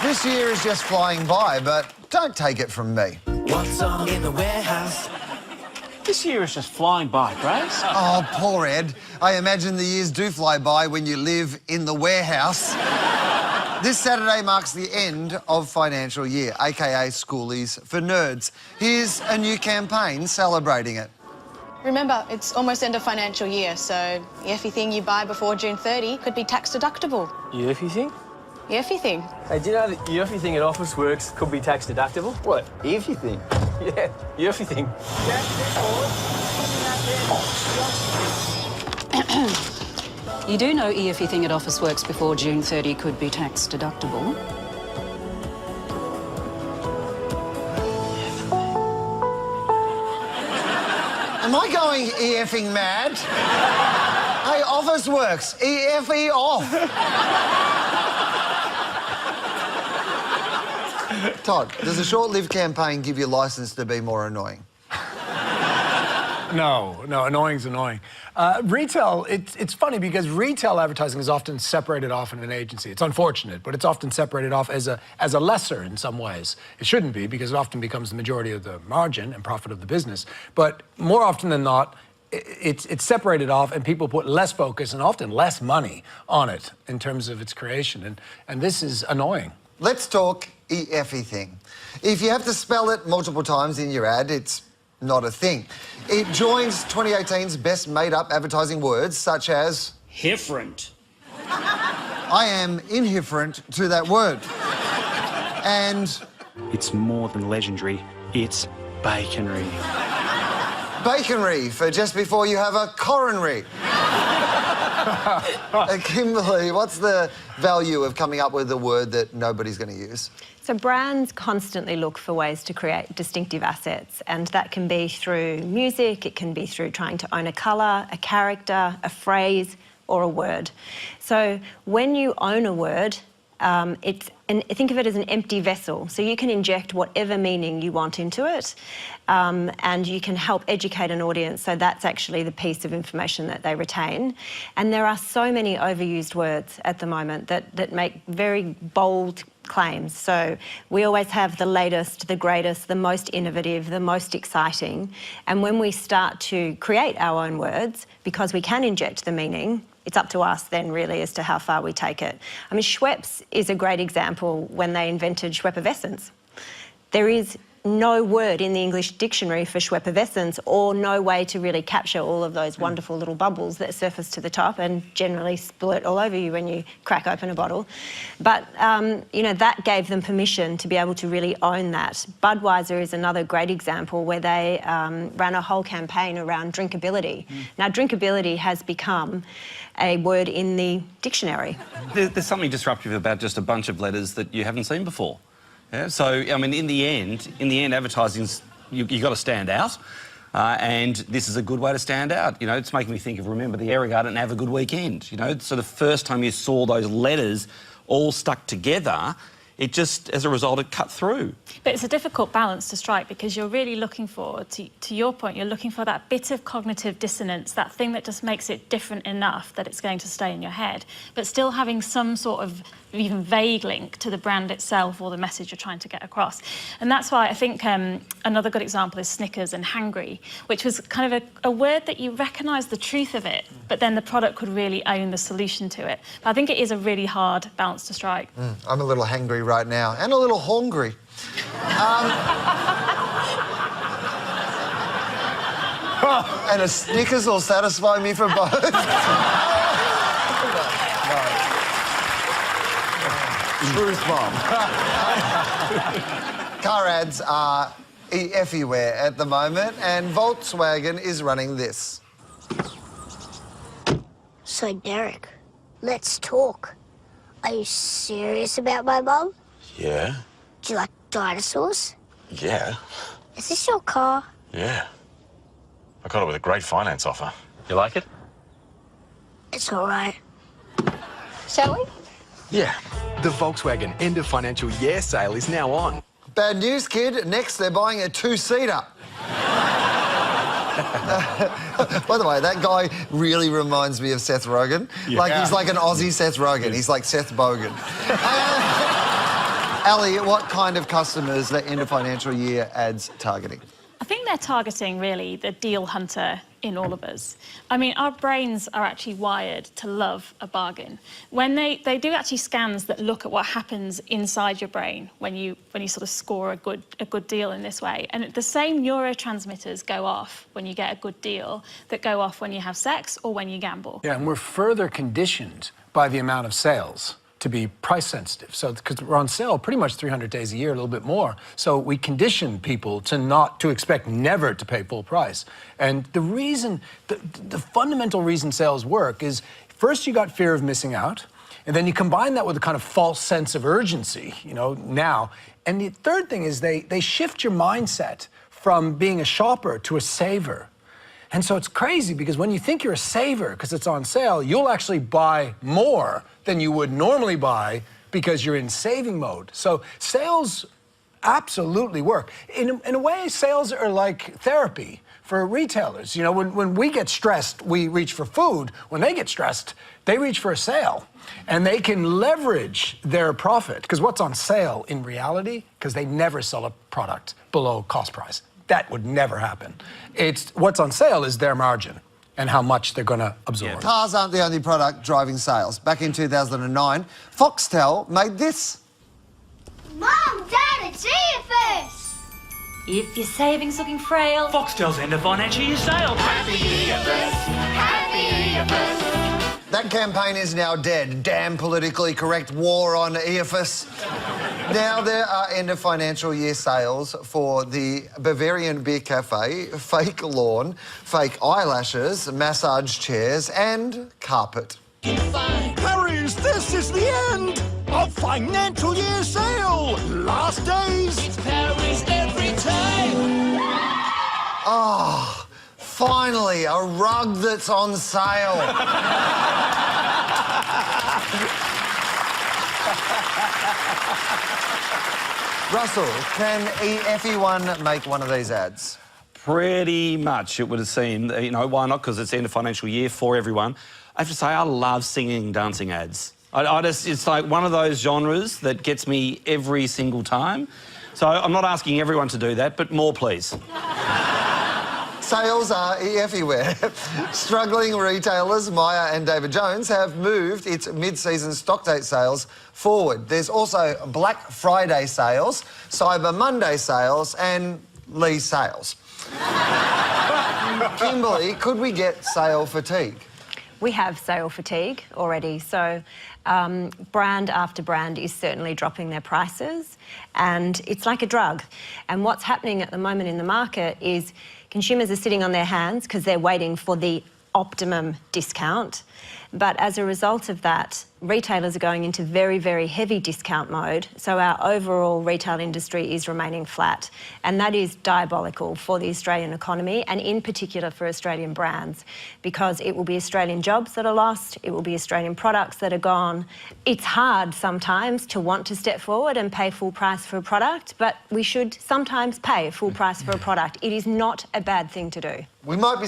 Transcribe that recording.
This year is just flying by, but don't take it from me. What's on in the warehouse? This year is just flying by, Grace. Oh, poor Ed. I imagine the years do fly by when you live in the warehouse. This Saturday marks the end of financial year, aka Schoolies for Nerds. Here's a new campaign celebrating it. Remember, it's almost end of financial year, so everything you buy before June 30 could be tax deductible. Everything? Everything. Hey, do you know that everything at Officeworks could be tax deductible? What? Everything? Yeah, everything. You do know everything at Officeworks before June 30 could be tax deductible. Am I going EFing mad? Hey, Officeworks, EFE off. Todd, does a short-lived campaign give you licence to be more annoying? No, annoying's annoying. Retail, it's funny because retail advertising is often separated off in an agency. It's unfortunate, but it's often separated off as a lesser in some ways. It shouldn't be because it often becomes the majority of the margin and profit of the business. But more often than not, it's separated off and people put less focus and often less money on it in terms of its creation. And this is annoying. Let's talk EFE thing. If you have to spell it multiple times in your ad, it's not a thing. It joins 2018's best made-up advertising words, such as... Different. I am indifferent to that word. And... It's more than legendary, it's baconry. Baconry for just before you have a coronary. Kimberly, what's the value of coming up with a word that nobody's going to use? So brands constantly look for ways to create distinctive assets, and that can be through music, it can be through trying to own a colour, a character, a phrase or a word. So when you own a word, think of it as an empty vessel. So you can inject whatever meaning you want into it, and you can help educate an audience. So that's actually the piece of information that they retain. And there are so many overused words at the moment that make very bold claims. So we always have the latest, the greatest, the most innovative, the most exciting. And when we start to create our own words, because we can inject the meaning, it's up to us then really as to how far we take it. I mean, Schweppes is a great example when they invented Schweppervescence. There is no word in the English dictionary for Schweppervescence, or no way to really capture all of those wonderful little bubbles that surface to the top and generally splurt all over you when you crack open a bottle. But, you know, that gave them permission to be able to really own that. Budweiser is another great example where they ran a whole campaign around drinkability. Now, drinkability has become a word in the dictionary. There's something disruptive about just a bunch of letters that you haven't seen before. Yeah, so, I mean, in the end, advertising's, you've got to stand out, and this is a good way to stand out. You know, it's making me think of Remember the Air Garden and Have a Good Weekend. You know, so the first time you saw those letters all stuck together, it just, as a result, it cut through. But it's a difficult balance to strike because you're really looking for, to your point, you're looking for that bit of cognitive dissonance, that thing that just makes it different enough that it's going to stay in your head, but still having some sort of even vague link to the brand itself or the message you're trying to get across. And that's why I think another good example is Snickers and hangry, which was kind of a word that you recognise the truth of it, but then the product could really own the solution to it. But I think it is a really hard balance to strike. I'm a little hangry right now, and a little hungry. And a Snickers will satisfy me for both. Truth bomb. Car ads are everywhere at the moment, and Volkswagen is running this. So, Derek, let's talk. Are you serious about my mum? Yeah. Do you like dinosaurs? Yeah. Is this your car? Yeah. I got it with a great finance offer. You like it? It's all right. Shall we? Yeah. The Volkswagen end of financial year sale is now on. Bad news, kid. Next, they're buying a two-seater. By the way, that guy really reminds me of Seth Rogen. Yeah. Like, he's like an Aussie Seth Rogen. He's like Seth Bogan. Ali, what kind of customers are end of financial year ads targeting? I think they're targeting really the deal hunter in all of us. I mean, our brains are actually wired to love a bargain. When they do actually scans that look at what happens inside your brain when you sort of score a good deal in this way. And the same neurotransmitters go off when you get a good deal that go off when you have sex or when you gamble. Yeah, and we're further conditioned by the amount of sales to be price sensitive. So, because we're on sale pretty much 300 days a year, a little bit more. So we condition people to expect never to pay full price. And the reason, the fundamental reason sales work is, first you got fear of missing out, and then you combine that with a kind of false sense of urgency, you know, now. And the third thing is they shift your mindset from being a shopper to a saver. And so it's crazy because when you think you're a saver because it's on sale, you'll actually buy more than you would normally buy because you're in saving mode. So sales absolutely work. In a way, sales are like therapy for retailers. You know, when we get stressed, we reach for food. When they get stressed, they reach for a sale. And they can leverage their profit. Because what's on sale in reality, because they never sell a product below cost price. That would never happen. It's what's on sale is their margin and how much they're going to absorb. Yeah. Cars aren't the only product driving sales. Back in 2009, Foxtel made this. Mom, Dad, it's EOFY! If your savings looking frail, Foxtel's end of financial year sale. Happy EOFY! Happy EOFY! That campaign is now dead. Damn politically correct war on EOFY. Now there are end of financial year sales for the Bavarian Beer Cafe, fake lawn, fake eyelashes, massage chairs and carpet. Harry's, this is the end of financial year sale. Last days. It's Harry's every time. Ah, finally, a rug that's on sale. Russell, can EOFY make one of these ads? Pretty much, it would have seemed. You know, why not? Because it's the end of financial year for everyone. I have to say, I love singing and dancing ads. It's like one of those genres that gets me every single time. So I'm not asking everyone to do that, but more, please. Sales are everywhere. Struggling retailers Myer and David Jones have moved its mid-season stock date sales forward. There's also Black Friday sales, Cyber Monday sales and Lee sales. Kimberly, could we get sale fatigue? We have sale fatigue already, so brand after brand is certainly dropping their prices, and it's like a drug. And what's happening at the moment in the market is consumers are sitting on their hands because they're waiting for the optimum discount. But as a result of that, retailers are going into very, very heavy discount mode, so our overall retail industry is remaining flat. And that is diabolical for the Australian economy, and in particular for Australian brands, because it will be Australian jobs that are lost, it will be Australian products that are gone. It's hard sometimes to want to step forward and pay full price for a product, but we should sometimes pay full price for a product. It is not a bad thing to do. We might be